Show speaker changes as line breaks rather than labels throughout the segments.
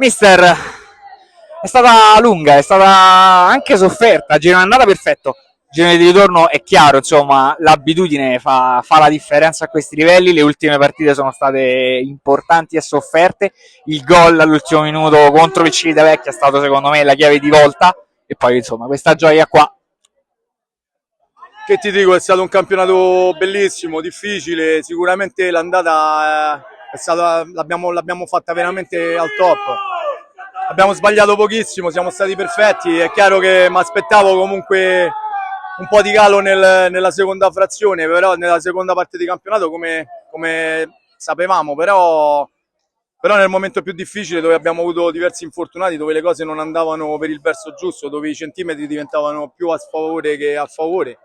Mister, è stata lunga, è stata anche sofferta, girone andata perfetto, girone di ritorno è chiaro, insomma, l'abitudine fa la differenza a questi livelli, le ultime partite sono state importanti e sofferte, il gol all'ultimo minuto contro il Civitavecchia è stato secondo me la chiave di volta e poi insomma questa gioia qua.
Che ti dico, è stato un campionato bellissimo, difficile, sicuramente l'andata è stata, l'abbiamo fatta veramente al top. Abbiamo sbagliato pochissimo, siamo stati perfetti, è chiaro che mi aspettavo comunque un po' di calo nella seconda frazione, però nella seconda parte di campionato come sapevamo, però nel momento più difficile dove abbiamo avuto diversi infortunati, dove le cose non andavano per il verso giusto, dove i centimetri diventavano più a sfavore che a favore.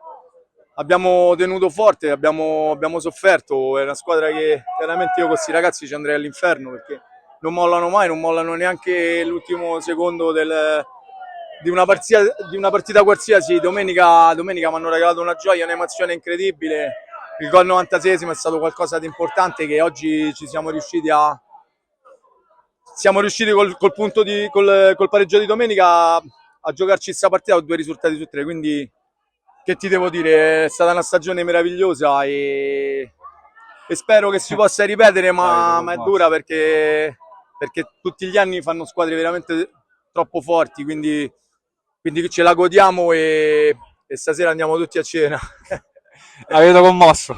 Abbiamo tenuto forte, abbiamo sofferto, è una squadra che veramente io con questi ragazzi ci andrei all'inferno perché non mollano mai, non mollano neanche l'ultimo secondo di una partita qualsiasi. Domenica mi hanno regalato una gioia, un'emozione incredibile. Il gol 96esimo è stato qualcosa di importante che oggi ci siamo riusciti col pareggio di domenica a giocarci questa partita con due risultati su tre, quindi che ti devo dire, è stata una stagione meravigliosa e spero che si possa ripetere, ma è dura perché tutti gli anni fanno squadre veramente troppo forti, quindi ce la godiamo e stasera andiamo tutti a cena.
La vedo commosso.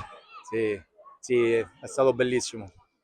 Sì, sì, è stato bellissimo.